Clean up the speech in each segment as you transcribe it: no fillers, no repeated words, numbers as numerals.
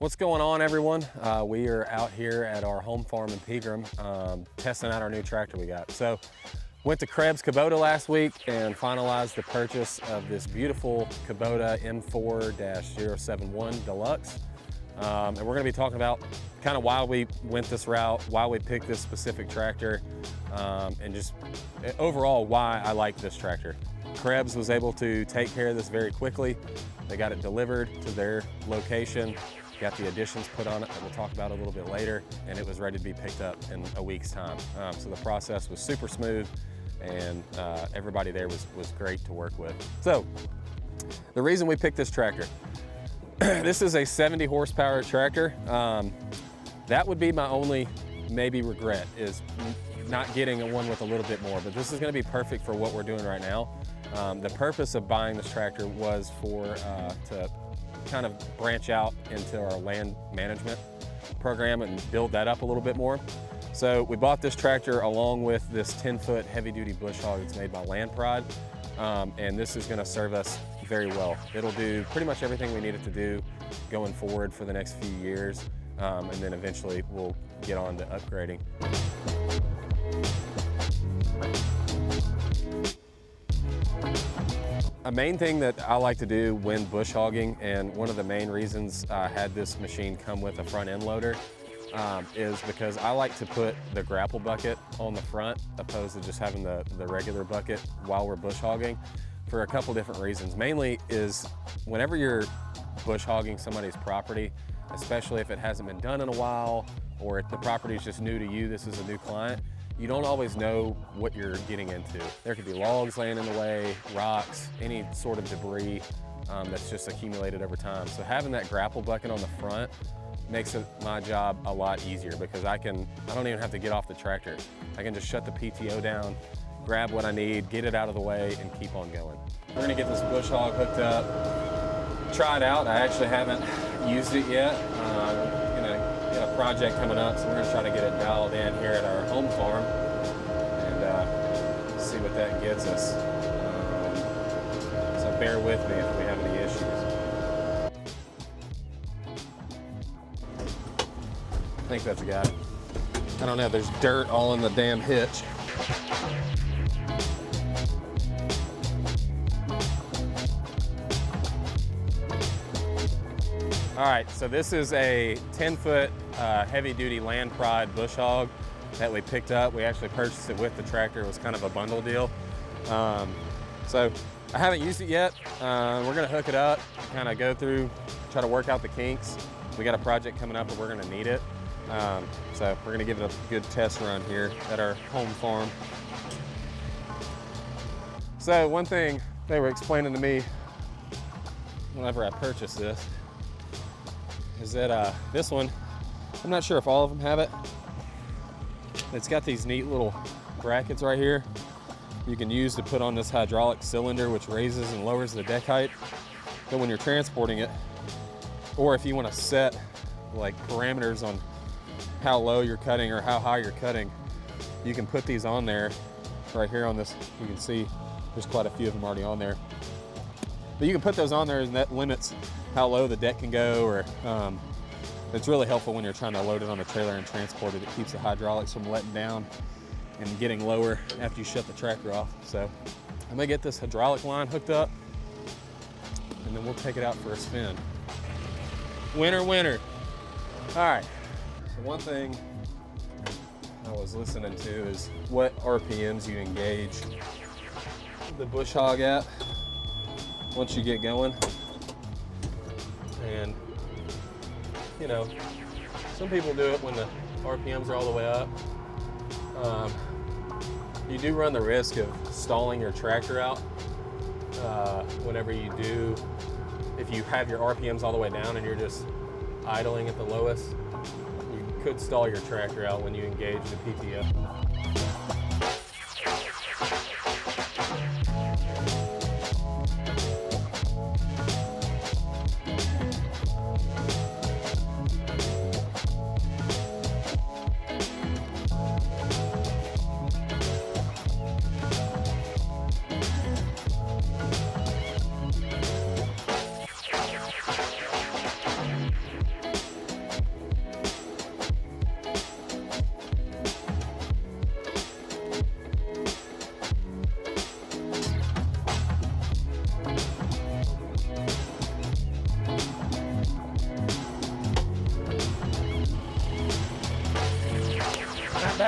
What's going on, everyone? We are out here at our home farm in Pegram testing out our new tractor we got. So went to Krebs Kubota last week and finalized the purchase of this beautiful Kubota M4-071 Deluxe. And we're gonna be talking about kind of why we went this route, why we picked this specific tractor, and just overall why I like this tractor. Krebs was able to take care of this very quickly. They got it delivered to their location, got the additions put on it that we'll talk about a little bit later, and it was ready to be picked up in a week's time. So the process was super smooth, and everybody there was great to work with. So the reason we picked this tractor, this is a 70 horsepower tractor. That would be my only maybe regret, is not getting a one with a little bit more, but this is gonna be perfect for what we're doing right now. The purpose of buying this tractor was to kind of branch out into our land management program and build that up a little bit more. So we bought this tractor along with this 10-foot heavy-duty bush hog that's made by Land Pride, and this is going to serve us very well. It'll do pretty much everything we need it to do going forward for the next few years, and then eventually we'll get on to upgrading. A main thing that I like to do when bush hogging, and one of the main reasons I had this machine come with a front end loader, is because I like to put the grapple bucket on the front opposed to just having the regular bucket while we're bush hogging, for a couple different reasons. Mainly is whenever you're bush hogging somebody's property, especially if it hasn't been done in a while, or if the property is just new to you, this is a new client, you don't always know what you're getting into. There could be logs laying in the way, rocks, any sort of debris that's just accumulated over time. So having that grapple bucket on the front makes my job a lot easier, because I don't even have to get off the tractor. I can just shut the PTO down, grab what I need, get it out of the way, and keep on going. We're gonna get this bush hog hooked up, try it out. I actually haven't used it yet. A project coming up, so we're gonna try to get it dialed in here at our home farm and see what that gets us. So bear with me if we have any issues. I think that's a guy. I don't know, there's dirt all in the damn hitch. All right, so this is a 10-foot heavy-duty Land Pride bush hog that we picked up. We actually purchased it with the tractor. It was kind of a bundle deal. So I haven't used it yet. We're gonna hook it up, kind of go through, try to work out the kinks. We got a project coming up and we're gonna need it. So we're gonna give it a good test run here at our home farm. So one thing they were explaining to me whenever I purchased this is that this one, I'm not sure if all of them have it. It's got these neat little brackets right here you can use to put on this hydraulic cylinder, which raises and lowers the deck height. But when you're transporting it, or if you want to set like parameters on how low you're cutting or how high you're cutting, you can put these on there right here on this. You can see there's quite a few of them already on there. But you can put those on there, and that limits how low the deck can go, or it's really helpful when you're trying to load it on the trailer and transport it. It keeps the hydraulics from letting down and getting lower after you shut the tractor off. So I'm gonna get this hydraulic line hooked up, and then we'll take it out for a spin. Winner, winner. All right, so one thing I was listening to is what RPMs you engage the bush hog at once you get going. And you know, some people do it when the RPMs are all the way up. You do run the risk of stalling your tractor out whenever you do. If you have your RPMs all the way down and you're just idling at the lowest, you could stall your tractor out when you engage the PTO.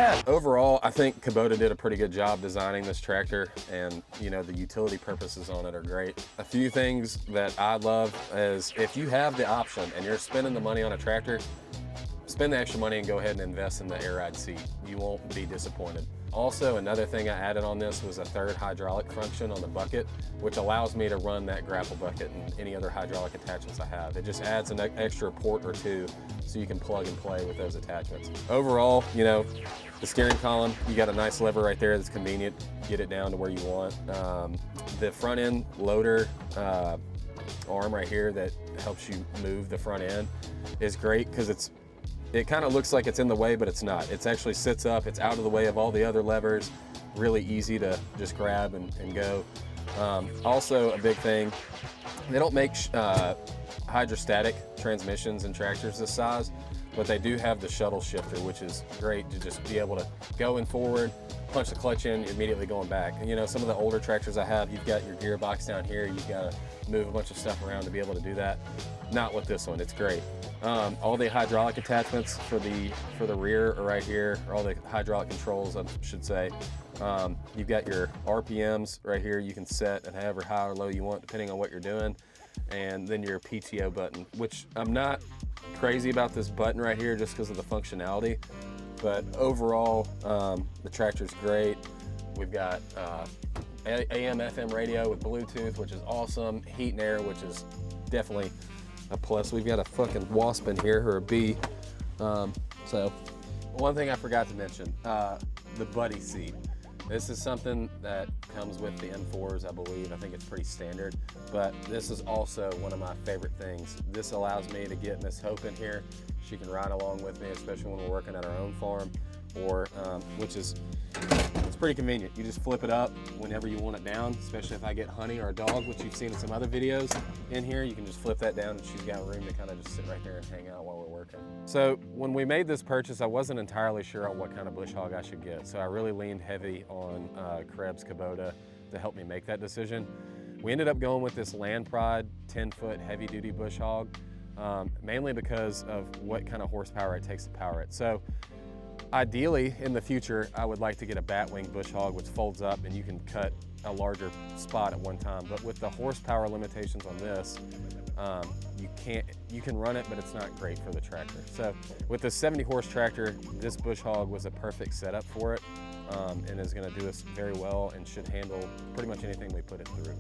bad. Overall, I think Kubota did a pretty good job designing this tractor, and you know, the utility purposes on it are great. A few things that I love is if you have the option and you're spending the money on a tractor, spend the extra money and go ahead and invest in the air ride seat. You won't be disappointed. Also, another thing I added on this was a third hydraulic function on the bucket, which allows me to run that grapple bucket and any other hydraulic attachments I have. It just adds an extra port or two so you can plug and play with those attachments. Overall, you know, the steering column, you got a nice lever right there that's convenient. Get it down to where you want. The front end loader arm right here that helps you move the front end is great because it kind of looks like it's in the way, but it's not. It actually sits up, it's out of the way of all the other levers, really easy to just grab and go. Also a big thing, they don't make hydrostatic transmissions in tractors this size, but they do have the shuttle shifter, which is great to just be able to go in forward, punch the clutch in, you're immediately going back. And, you know, some of the older tractors I have, you've got your gearbox down here, you've got to move a bunch of stuff around to be able to do that. Not with this one, it's great. All the hydraulic attachments for the rear are right here, or all the hydraulic controls, I should say. You've got your RPMs right here. You can set at however high or low you want, depending on what you're doing. And then your PTO button, which I'm not crazy about this button right here just because of the functionality. But overall, the tractor's great. We've got AM, FM radio with Bluetooth, which is awesome. Heat and air, which is definitely a plus. We've got a fucking wasp in here, or a bee. So one thing I forgot to mention, the buddy seat. This is something that comes with the M4s, I believe. I think it's pretty standard, but this is also one of my favorite things. This allows me to get Miss Hope in here. She can ride along with me, especially when we're working at our own farm, or it's pretty convenient. You just flip it up whenever you want it down, especially if I get Honey or a dog, which you've seen in some other videos in here. You can just flip that down and she's got room to kind of just sit right there and hang out while we're working. So when we made this purchase, I wasn't entirely sure on what kind of bush hog I should get. So I really leaned heavy on Krebs Kubota to help me make that decision. We ended up going with this Land Pride 10-foot heavy duty bush hog, mainly because of what kind of horsepower it takes to power it. So ideally, in the future, I would like to get a batwing bush hog, which folds up and you can cut a larger spot at one time. But with the horsepower limitations on this, you can run it, but it's not great for the tractor. So with the 70 horse tractor, this bush hog was a perfect setup for it, and is gonna do us very well and should handle pretty much anything we put it through.